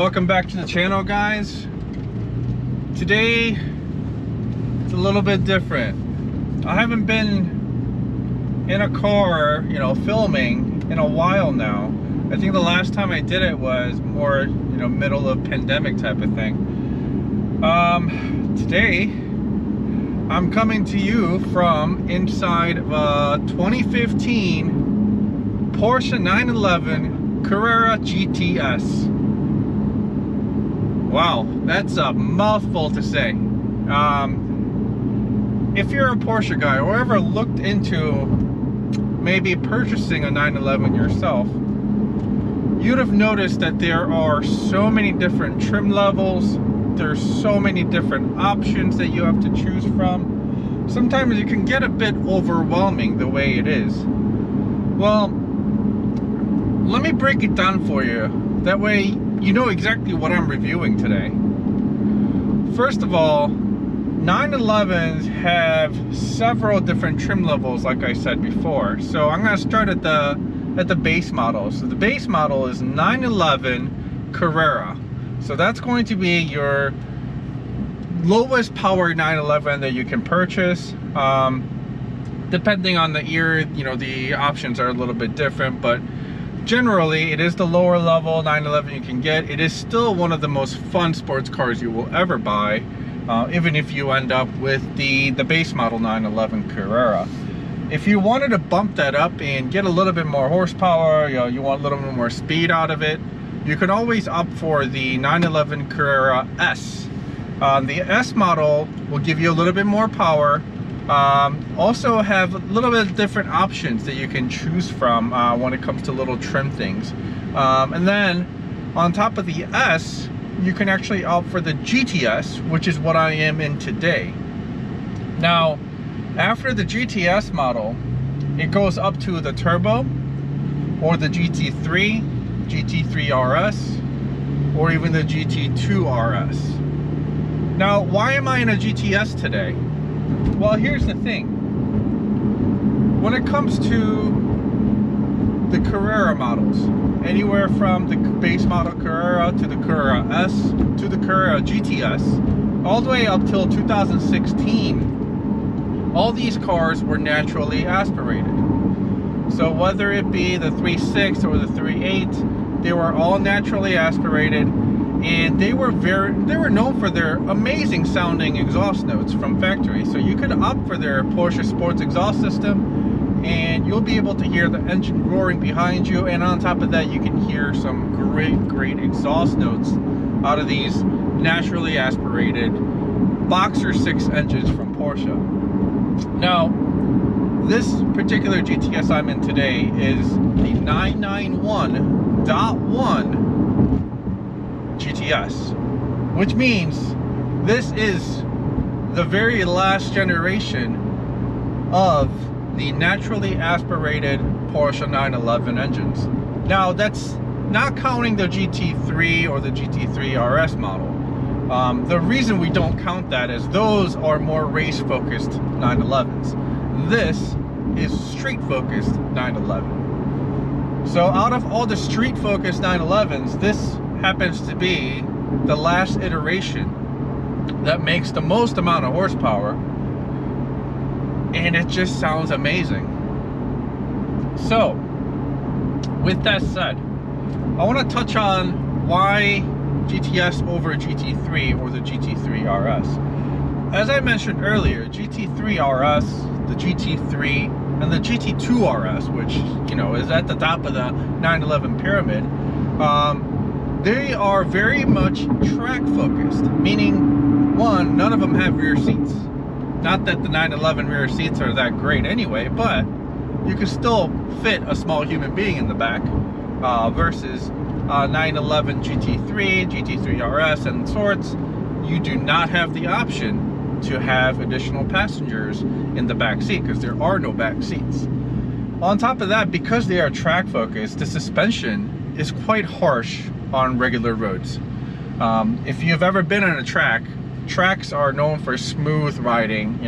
Welcome back to the channel, guys. Today it's a little bit different. I haven't been in a car, filming in a while now. I think the last time I did it was more, middle of pandemic type of thing. Today I'm coming to you from inside of a 2015 Porsche 911 Carrera GTS. Wow, that's a mouthful to say. If you're a Porsche guy or ever looked into maybe purchasing a 911 yourself, you'd have noticed that there are so many different trim levels. There's so many different options that you have to choose from. Sometimes it can get a bit overwhelming the way it is. Well, let me break it down for you. That way you know exactly what I'm reviewing today. First of all, 911s have several different trim levels, like I said before. So I'm going to start at the base model. So the base model is 911 Carrera. So that's going to be your lowest power 911 that you can purchase. Depending on the year, the options are a little bit different, but generally it is the lower level 911 you can get. It is still one of the most fun sports cars you will ever buy, even if you end up with the base model 911 Carrera. If you wanted to bump that up and get a little bit more horsepower, you want a little bit more speed out of it, you can always opt for the 911 Carrera S. The S model will give you a little bit more power. Also have a little bit of different options that you can choose from when it comes to little trim things. And then on top of the S, you can actually opt for the GTS, which is what I am in today. Now, after the GTS model, it goes up to the Turbo, or the GT3, GT3 RS, or even the GT2 RS. Now, why am I in a GTS today? Well, here's the thing. When it comes to the Carrera models, anywhere from the base model Carrera to the Carrera S to the Carrera GTS, all the way up till 2016, all these cars were naturally aspirated. So whether it be the 3.6 or the 3.8, they were all naturally aspirated. And they were known for their amazing sounding exhaust notes from factory. So you could opt for their Porsche Sports exhaust system and you'll be able to hear the engine roaring behind you, and on top of that you can hear some great exhaust notes out of these naturally aspirated Boxer 6 engines from Porsche. Now, this particular GTS I'm in today is the 991.1 GTS, which means this is the very last generation of the naturally aspirated Porsche 911 engines. Now, that's not counting the GT3 or the GT3 RS model. The reason we don't count that is those are more race-focused 911s. This is street-focused 911. So out of all the street-focused 911s, this happens to be the last iteration that makes the most amount of horsepower, and it just sounds amazing. So with that said, I want to touch on why GTS over GT3 or the GT3 RS. As I mentioned earlier, GT3 RS, the GT3 and the GT2 RS, which is at the top of the 911 pyramid, they are very much track focused, meaning, one, none of them have rear seats. Not that the 911 rear seats are that great anyway, but you can still fit a small human being in the back, versus 911 GT3, GT3 RS and sorts. You do not have the option to have additional passengers in the back seat because there are no back seats. On top of that, because they are track focused, the suspension is quite harsh on regular roads. If you've ever been on a track, tracks are known for smooth riding.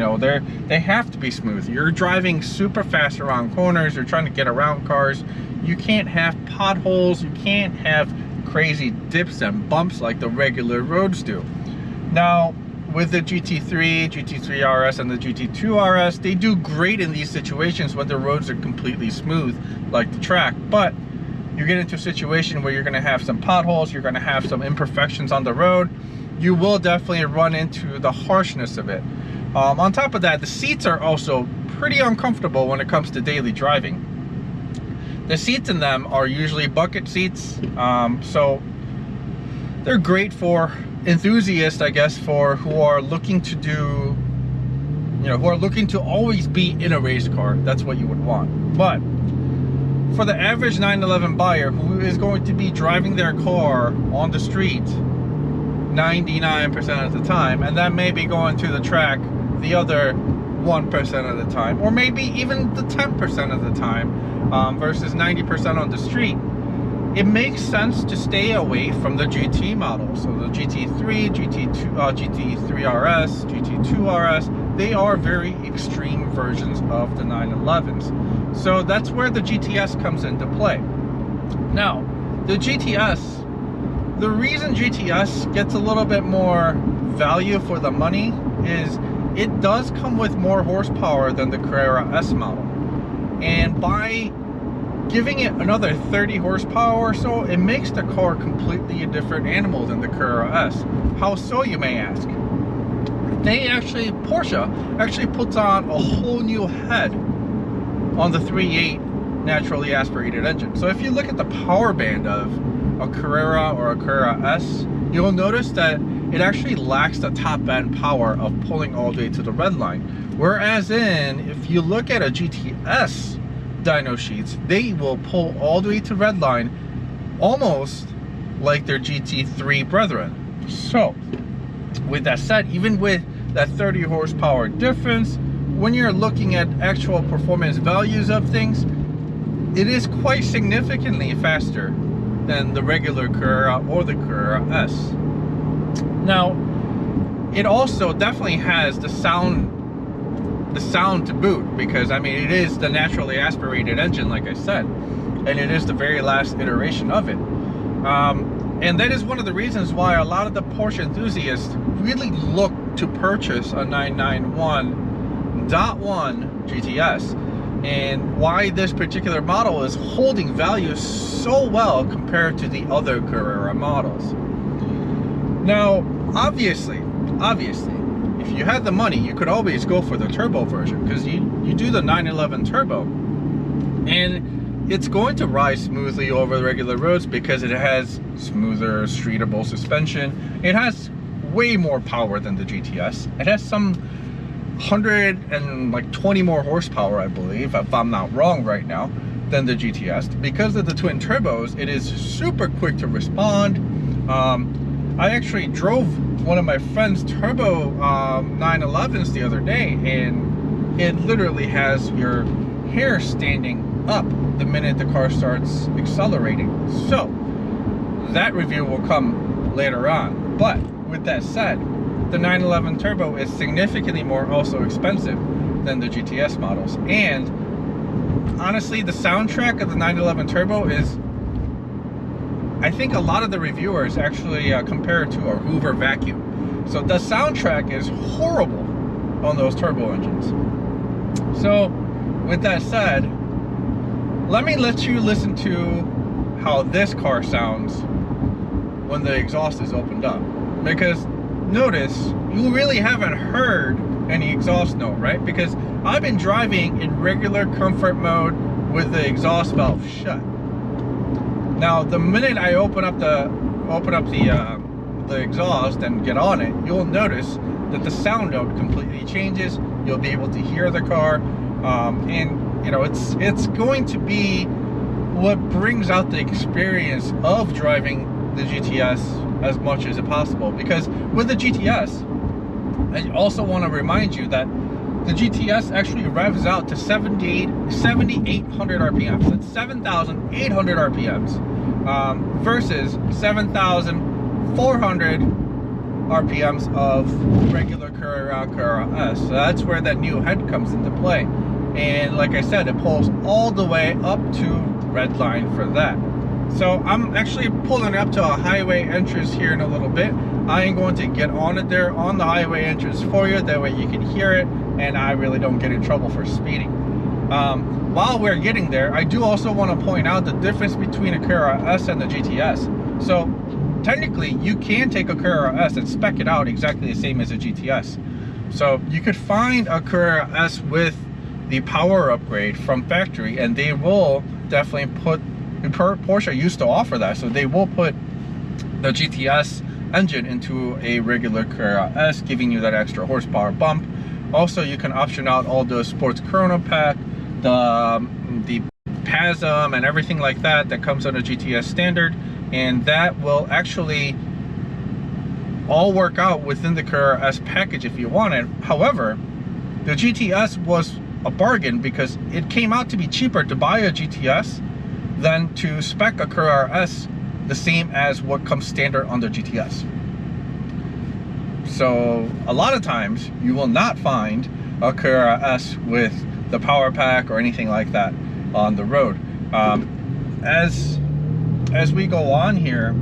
They have to be smooth. You're driving super fast around corners, you're trying to get around cars. You can't have potholes, you can't have crazy dips and bumps like the regular roads do. Now, with the GT3, GT3 RS, and the GT2 RS, they do great in these situations when the roads are completely smooth, like the track. But you get into a situation where you're going to have some potholes, you're going to have some imperfections on the road. You will definitely run into the harshness of it. On top of that, the seats are also pretty uncomfortable when it comes to daily driving. The seats in them are usually bucket seats, so they're great for enthusiasts, I guess, for who are looking to do, who are looking to always be in a race car. That's what you would want. But for the average 911 buyer who is going to be driving their car on the street 99% of the time, and that may be going to the track the other 1% of the time, or maybe even the 10% of the time, versus 90% on the street, it makes sense to stay away from the GT models. So the GT3, GT3 RS, GT2 RS, they are very extreme versions of the 911s. So that's where the GTS comes into play. Now, the GTS, the reason GTS gets a little bit more value for the money is it does come with more horsepower than the Carrera S model. And by giving it another 30 horsepower or so, it makes the car completely a different animal than the Carrera S. How so, you may ask? Porsche actually puts on a whole new head on the 3.8 naturally aspirated engine. So if you look at the power band of a Carrera or a Carrera S, you'll notice that it actually lacks the top end power of pulling all the way to the red line. Whereas if you look at a GTS dyno sheets, they will pull all the way to red line, almost like their GT3 brethren. So with that said, even with that 30 horsepower difference, when you're looking at actual performance values of things, it is quite significantly faster than the regular Carrera or the Carrera S. Now, it also definitely has the sound to boot, because I mean, it is the naturally aspirated engine, like I said, and it is the very last iteration of it. And that is one of the reasons why a lot of the Porsche enthusiasts really look to purchase a 991.1 GTS, and why this particular model is holding value so well compared to the other Carrera models. Now, obviously, if you had the money, you could always go for the turbo version, because you do the 911 turbo, and it's going to ride smoothly over the regular roads because it has smoother, streetable suspension. It has way more power than the GTS. It has some 120 more horsepower, I believe, if I'm not wrong right now, than the GTS. Because of the twin turbos, it is super quick to respond. I actually drove one of my friend's turbo 911s the other day, and it literally has your hair standing up the minute the car starts accelerating. So that review will come later on. But with that said, the 911 turbo is significantly more also expensive than the GTS models. And honestly, the soundtrack of the 911 turbo is, I think a lot of the reviewers actually compare it to a Hoover vacuum. So the soundtrack is horrible on those turbo engines. So with that said, let me let you listen to how this car sounds when the exhaust is opened up. Because notice, you really haven't heard any exhaust note, right? Because I've been driving in regular comfort mode with the exhaust valve shut. Now, the minute I open up the exhaust and get on it, you'll notice that the sound note completely changes. You'll be able to hear the car, and you know, it's going to be what brings out the experience of driving the GTS as much as possible. Because with the GTS, I also want to remind you that the GTS actually revs out to 7,800 RPMs. That's 7,800 RPMs versus 7,400 RPMs of regular Carrera S. So that's where that new head comes into play. And like I said, it pulls all the way up to red line for that. So I'm actually pulling up to a highway entrance here in a little bit. I am going to get on it there on the highway entrance for you. That way you can hear it and I really don't get in trouble for speeding. While we're getting there, I do also want to point out the difference between a Carrera S and the GTS. So technically you can take a Carrera S and spec it out exactly the same as a GTS. So you could find a Carrera S with the power upgrade from factory, and they will definitely put, Porsche used to offer that, so they will put the GTS engine into a regular Carrera S, giving you that extra horsepower bump. Also, you can option out all the sports chrono pack, the PASM and everything like that that comes on a GTS standard, and that will actually all work out within the Carrera S package if you want it. However, the GTS was a bargain because it came out to be cheaper to buy a GTS than to spec a Carrera S the same as what comes standard on the GTS. So a lot of times you will not find a Carrera S with the power pack or anything like that on the road. As we go on here,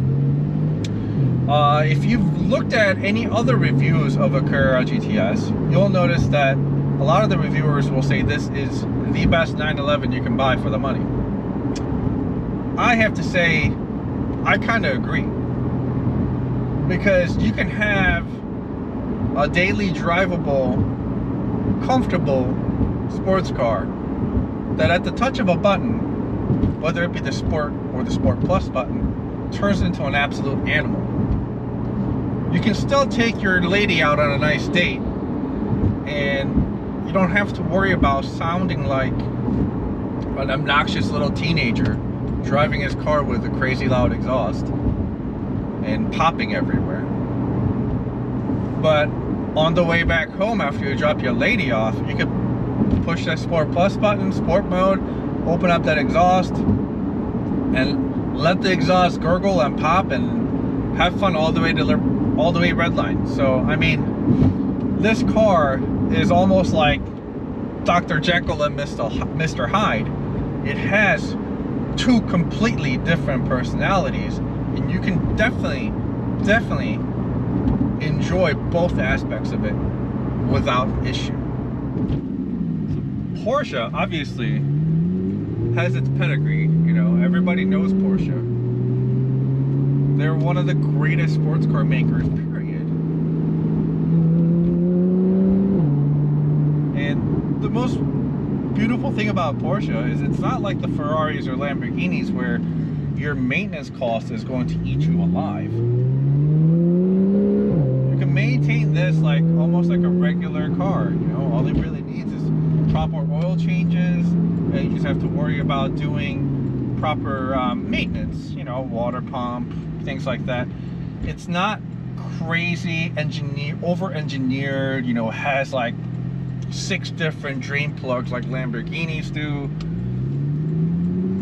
if you've looked at any other reviews of a Carrera GTS, you'll notice that a lot of the reviewers will say this is the best 911 you can buy for the money. I have to say, I kind of agree, because you can have a daily drivable, comfortable sports car that at the touch of a button, whether it be the Sport or the Sport Plus button, turns into an absolute animal. You can still take your lady out on a nice date, and you don't have to worry about sounding like an obnoxious little teenager driving his car with a crazy loud exhaust and popping everywhere. But on the way back home after you drop your lady off, you could push that Sport Plus button, sport mode, open up that exhaust, and let the exhaust gurgle and pop and have fun all the way to red line. So I mean, this car is almost like Dr. Jekyll and Mr. Hyde. It has two completely different personalities, and you can definitely enjoy both aspects of it without issue. Porsche obviously has its pedigree, you know, everybody knows Porsche. They're one of the greatest sports car makers, period. And the most beautiful thing about Porsche is it's not like the Ferraris or Lamborghinis where your maintenance cost is going to eat you alive. You can maintain this like almost like a regular car, you know, all it really needs is proper oil changes, and you just have to worry about doing proper maintenance, you know, water pump, things like that. It's not crazy over-engineered, you know, has like 6 different drain plugs like Lamborghinis do.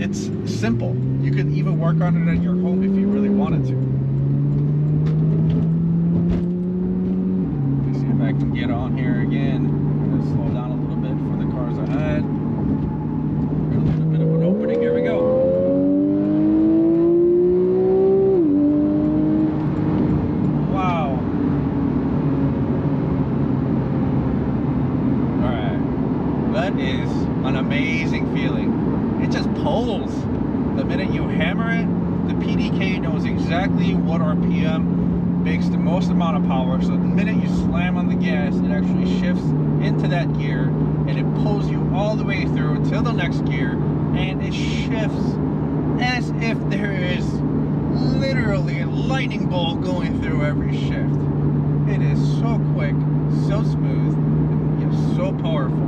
It's simple. You could even work on it at your home if you really wanted to. Let me see if I can get on here again. I'm gonna slow down a little bit for the cars ahead. Got a little bit of an opening. Here we go. Is an amazing feeling. It just pulls. The minute you hammer it, the PDK knows exactly what RPM makes the most amount of power. So the minute you slam on the gas, it actually shifts into that gear, and it pulls you all the way through till the next gear, and it shifts as if there is literally a lightning bolt going through every shift. It is so quick, so smooth, and yet so powerful.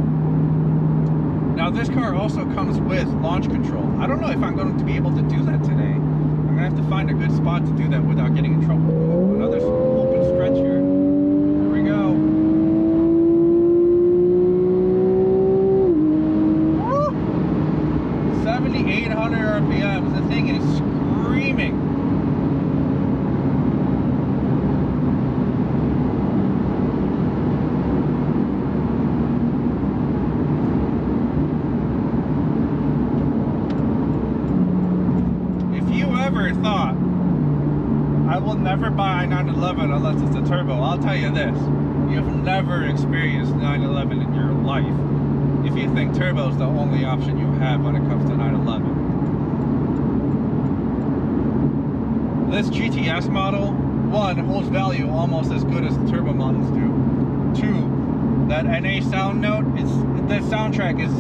Now this car also comes with launch control. I don't know if I'm going to be able to do that today. I'm going to have to find a good spot to do that without getting in trouble. Ooh, another open stretch here. Here we go. Woo! 7,800 RPMs. The thing is screaming. ever thought I will never buy a 911 unless it's a turbo, I'll tell you this: you've never experienced 911 in your life if you think turbo is the only option you have when it comes to 911. This GTS model, one, holds value almost as good as the turbo models do. Two, that NA sound note, the soundtrack is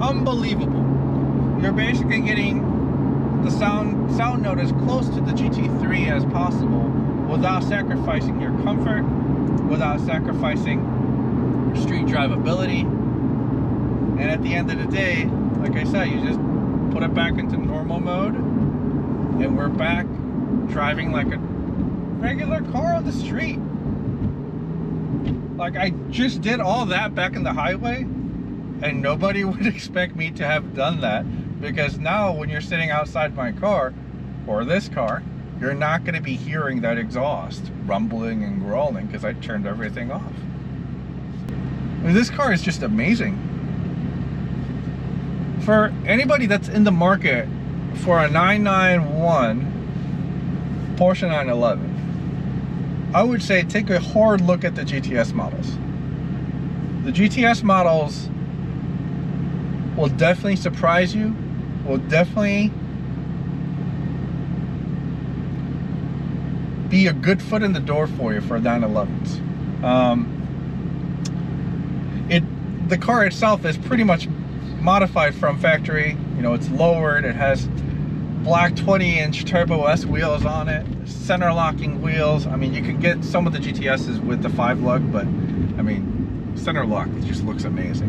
unbelievable. You're basically getting the sound note as close to the GT3 as possible without sacrificing your comfort, without sacrificing your street drivability. And at the end of the day, like I said, you just put it back into normal mode and we're back driving like a regular car on the street. Like, I just did all that back in the highway and nobody would expect me to have done that, because now when you're sitting outside my car or this car, you're not going to be hearing that exhaust rumbling and growling because I turned everything off. I mean, this car is just amazing. For anybody that's in the market for a 991 Porsche 911, I would say take a hard look at the GTS models. The GTS models will definitely surprise you, will definitely be a good foot in the door for you for 911s. The car itself is pretty much modified from factory. You know, it's lowered, it has black 20-inch Turbo S wheels on it, center locking wheels. I mean, you can get some of the GTSs with the 5-lug, but I mean, center lock, it just looks amazing.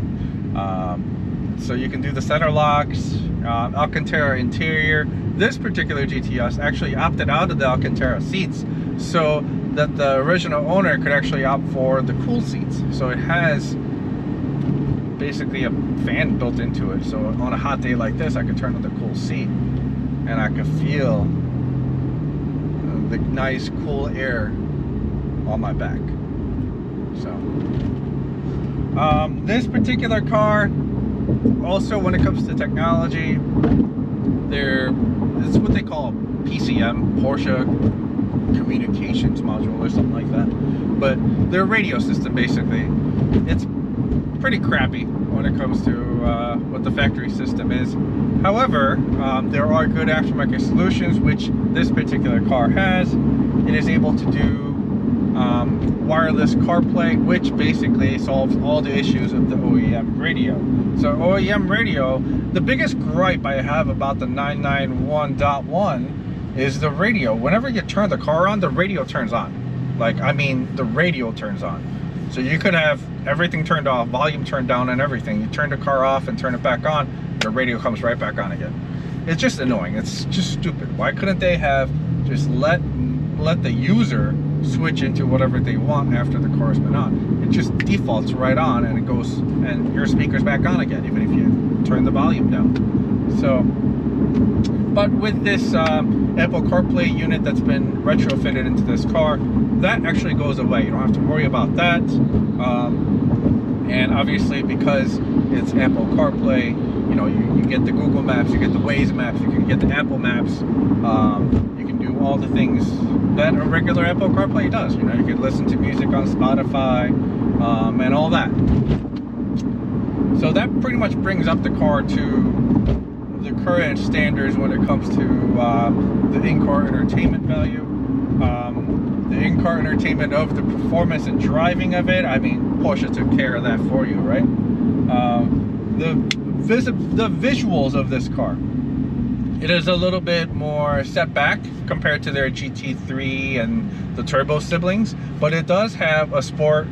So you can do the center locks, Alcantara interior. This particular GTS actually opted out of the Alcantara seats so that the original owner could actually opt for the cool seats. So it has basically a fan built into it. So on a hot day like this, I could turn on the cool seat and I could feel the nice cool air on my back. So this particular car, also when it comes to technology, it's what they call PCM, Porsche Communications Module or something like that. But their radio system, basically, it's pretty crappy when it comes to what the factory system is. However, there are good aftermarket solutions, which this particular car has. It is able to do wireless CarPlay, which basically solves all the issues of the OEM radio. So OEM radio, the biggest gripe I have about the 991.1 is the radio. Whenever you turn the car on, the radio turns on. Like, I mean, the radio turns on. So you could have everything turned off, volume turned down and everything. You turn the car off and turn it back on, the radio comes right back on again. It's just annoying. It's just stupid. Why couldn't they have just let the user switch into whatever they want after the car's been on? It just defaults right on and it goes, and your speaker's back on again, even if you turn the volume down. So, but with this Apple CarPlay unit that's been retrofitted into this car, that actually goes away. You don't have to worry about that. And obviously, because it's Apple CarPlay, you know, you get the Google Maps, you get the Waze Maps, you can get the Apple Maps. You can do all the things that a regular Apple CarPlay does. You know, you can listen to music on Spotify and all that. So that pretty much brings up the car to the current standards when it comes to the in-car entertainment value, the in-car entertainment of the performance and driving of it. I mean, Porsche took care of that for you, right? The visuals of this car, it is a little bit more set back compared to their GT3 and the turbo siblings, but it does have a sport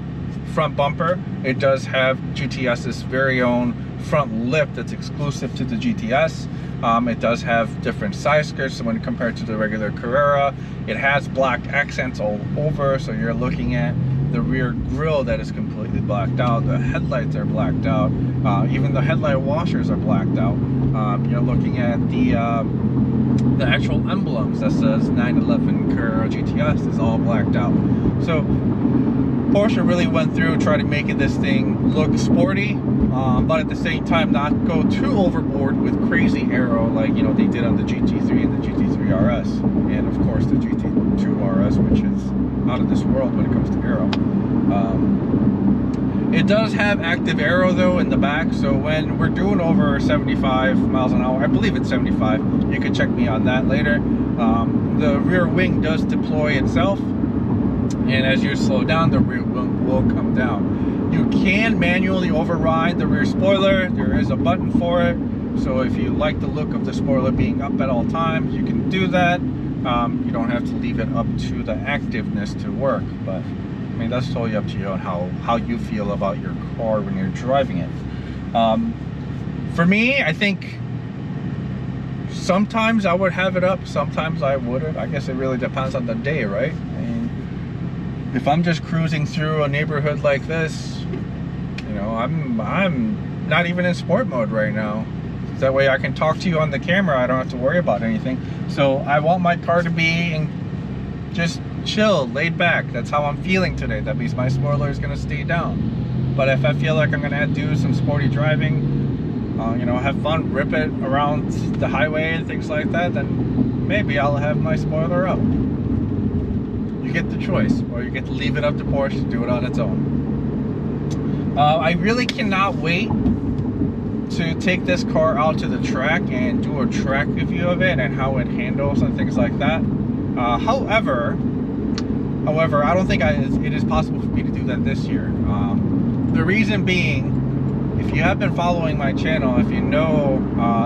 front bumper. It does have GTS's very own front lip that's exclusive to the GTS. It does have different side skirts when compared to the regular Carrera. It has black accents all over, so you're looking at the rear grille that is completely blacked out. The headlights are blacked out. Even the headlight washers are blacked out. You're looking at the the actual emblems that says 911 Carrera GTS is all blacked out. So Porsche really went through trying to make this thing look sporty, but at the same time not go too overboard with crazy aero like, you know, they did on the GT3 and the GT3 RS, and of course the GT2 RS, which is out of this world when it comes to aero. It does have active aero though in the back, so when we're doing over 75 miles an hour, I believe it's 75, you can check me on that later, the rear wing does deploy itself, and as you slow down, the rear wing will come down. You can manually override the rear spoiler. There is a button for it, so if you like the look of the spoiler being up at all times, you can do that. You don't have to leave it up to the activeness to work, but I mean, that's totally up to you on how you feel about your car when you're driving it. For me, I think sometimes I would have it up, sometimes I wouldn't. I guess it really depends on the day, right? I mean, if I'm just cruising through a neighborhood like this, you know, I'm not even in sport mode right now. That way I can talk to you on the camera. I don't have to worry about anything. So I want my car to be just chill, laid back. That's how I'm feeling today. That means my spoiler is going to stay down. But if I feel like I'm going to do some sporty driving, you know, have fun, rip it around the highway and things like that, then maybe I'll have my spoiler up. You get the choice, or you get to leave it up to Porsche to do it on its own. I really cannot wait to take this car out to the track and do a track review of it and how it handles and things like that. However, I don't think it is possible for me to do that this year. The reason being, if you have been following my channel, if you know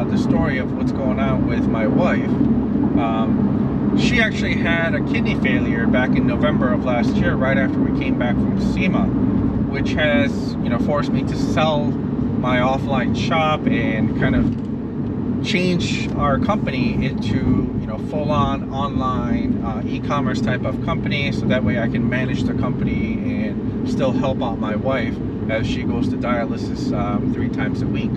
the story of what's going on with my wife, she actually had a kidney failure back in November of last year, right after we came back from SEMA, which has, you know, forced me to sell my offline shop and kind of change our company into, you know, full-on online e-commerce type of company, so that way I can manage the company and still help out my wife as she goes to dialysis 3 times a week.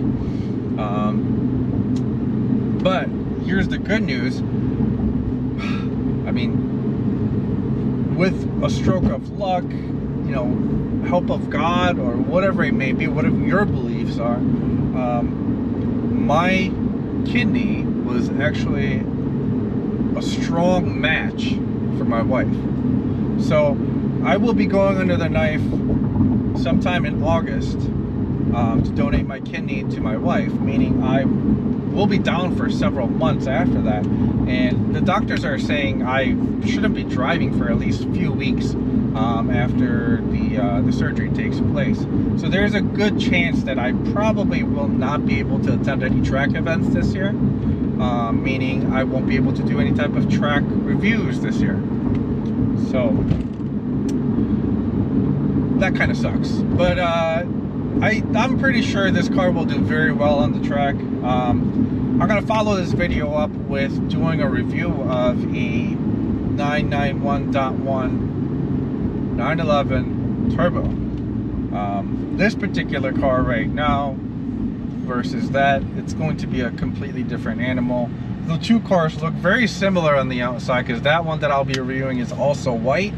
But here's the good news. I mean, with a stroke of luck, you know, help of God, or whatever it may be, whatever your beliefs are, my kidney was actually a strong match for my wife. So I will be going under the knife sometime in August to donate my kidney to my wife, meaning I will be down for several months after that, and the doctors are saying I shouldn't be driving for at least a few weeks after the surgery takes place. So there's a good chance that I probably will not be able to attend any track events this year, meaning I won't be able to do any type of track reviews this year. So that kind of sucks, but I'm pretty sure this car will do very well on the track. I'm going to follow this video up with doing a review of a 991.1 911 Turbo. This particular car right now versus that, it's going to be a completely different animal. The two cars look very similar on the outside, because that one that I'll be reviewing is also white,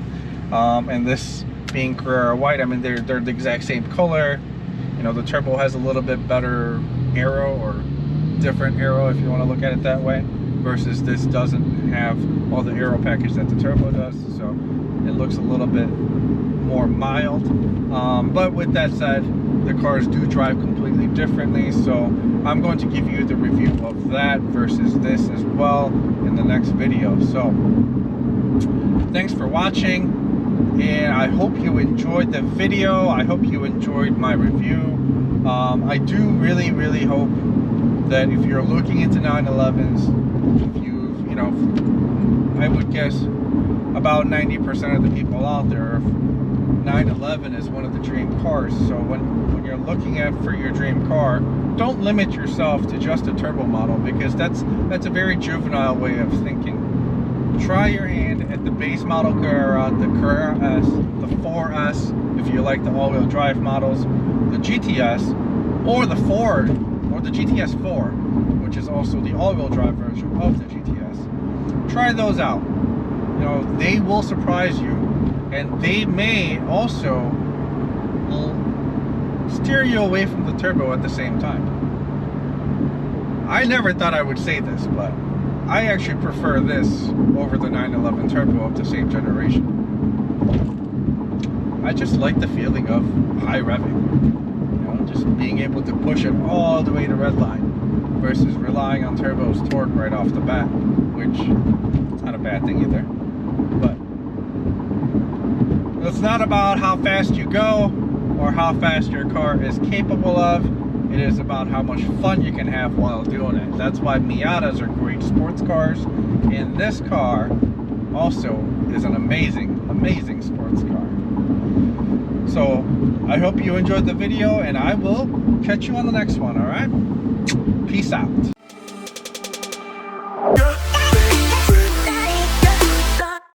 and this being Carrera white. I mean, they're the exact same color. You know, the Turbo has a little bit better aero, or different aero if you want to look at it that way, versus this doesn't have all the aero package that the Turbo does, so it looks a little bit more mild. But with that said, the cars do drive completely differently, so I'm going to give you the review of that versus this as well in the next video. So thanks for watching, and I hope you enjoyed the video. I hope you enjoyed my review. I do really hope that if you're looking into 911s, if you know, I would guess about 90% of the people out there, 911 is one of the dream cars. So when you're looking for your dream car, don't limit yourself to just a turbo model, because that's a very juvenile way of thinking. Try your hand at the base model Carrera, the Carrera S, the 4S, if you like the all-wheel drive models, the GTS, or the Ford, or the GTS 4, which is also the all-wheel drive version of the GTS. Try those out. You know, they will surprise you, and they may also steer you away from the turbo at the same time. I never thought I would say this, but I actually prefer this over the 911 turbo of the same generation. I just like the feeling of high revving, you know, just being able to push it all the way to redline versus relying on turbo's torque right off the bat, which is not a bad thing either. But it's not about how fast you go or how fast your car is capable of. It is about how much fun you can have while doing it. That's why Miatas are great sports cars, and this car also is an amazing, amazing sports car. So I hope you enjoyed the video, and I will catch you on the next one. All right, peace out.